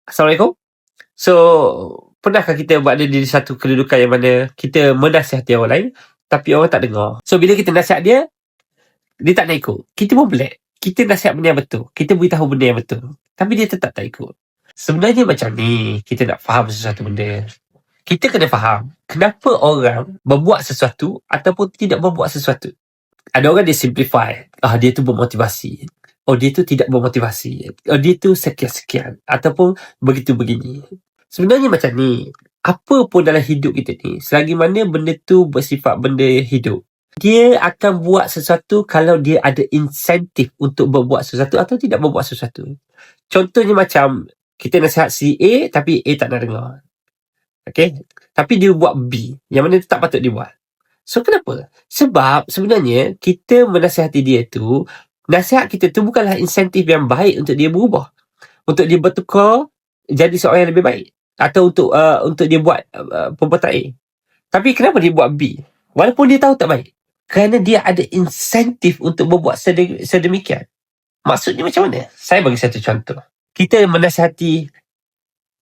Assalamualaikum. So, pernahkah kita berada di satu kedudukan yang mana kita menasihati orang lain, tapi orang tak dengar? So, bila kita nasihat dia tak nak ikut. Kita pun pelik. Kita nasihat benda yang betul. Kita beritahu benda yang betul. Tapi dia tetap tak ikut. Sebenarnya macam ni, kita nak faham sesuatu benda. Kita kena faham, kenapa orang membuat sesuatu ataupun tidak membuat sesuatu. Ada orang dia simplify. Dia tu bermotivasi. Dia tu tidak bermotivasi. Dia tu sekian-sekian. Ataupun begitu begini. Sebenarnya macam ni. Apa pun dalam hidup kita ni, selagi mana benda tu bersifat benda hidup, dia akan buat sesuatu kalau dia ada insentif untuk berbuat sesuatu atau tidak berbuat sesuatu. Contohnya macam, kita nasihat si A, tapi A tak nak dengar. Okay? Tapi dia buat B, yang mana tu tak patut dia buat. So, kenapa? Sebab sebenarnya, kita menasihati dia tu, nasihat kita tu bukanlah insentif yang baik untuk dia berubah. Untuk dia bertukar jadi seorang yang lebih baik. Atau untuk dia buat perbuatan A. Tapi kenapa dia buat B? Walaupun dia tahu tak baik. Kerana dia ada insentif untuk berbuat sedemikian. Maksudnya macam mana? Saya bagi satu contoh. Kita menasihati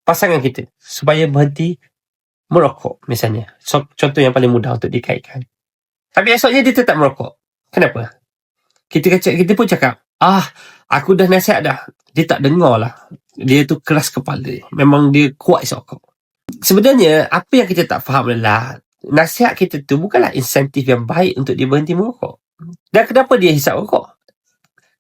pasangan kita supaya berhenti merokok misalnya. So, contoh yang paling mudah untuk dikaitkan. Tapi esoknya dia tetap merokok. Kenapa? Kita pun cakap, aku dah nasihat dah. Dia tak dengar lah. Dia tu keras kepala. Memang dia kuat esok. Sebenarnya, apa yang kita tak faham adalah, nasihat kita tu bukanlah insentif yang baik untuk dia berhenti merokok. Dan kenapa dia hisap rokok?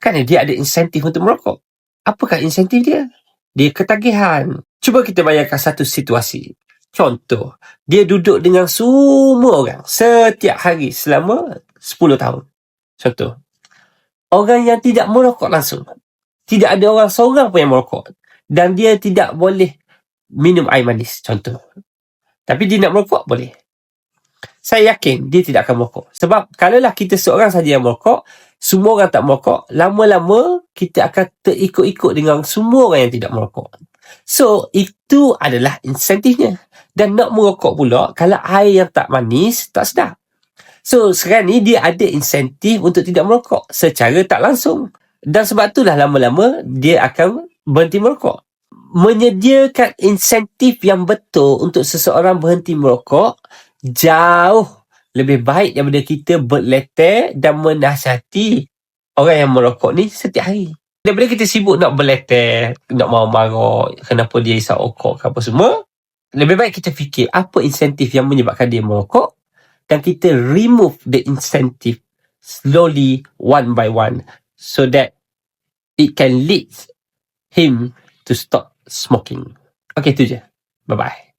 Kerana dia ada insentif untuk merokok. Apakah insentif dia? Dia ketagihan. Cuba kita bayangkan satu situasi. Contoh, dia duduk dengan semua orang setiap hari selama 10 tahun. Contoh, orang yang tidak merokok langsung. Tidak ada orang seorang pun yang merokok. Dan dia tidak boleh minum air manis, contoh. Tapi dia nak merokok, boleh. Saya yakin dia tidak akan merokok. Sebab kalaulah kita seorang saja yang merokok, semua orang tak merokok, lama-lama kita akan terikut-ikut dengan semua orang yang tidak merokok. So, itu adalah insentifnya. Dan nak merokok pula, kalau air yang tak manis, tak sedap. So, sekarang ni dia ada insentif untuk tidak merokok secara tak langsung. Dan sebab itulah lama-lama dia akan berhenti merokok. Menyediakan insentif yang betul untuk seseorang berhenti merokok jauh lebih baik daripada kita berleter dan menasihati orang yang merokok ni setiap hari. Daripada kita sibuk nak berleter, nak marah-marah kenapa dia isap rokok ke apa semua, lebih baik kita fikir apa insentif yang menyebabkan dia merokok dan kita remove the incentive slowly one by one so that it can lead him to stop smoking. Okay, tu je. Bye-bye.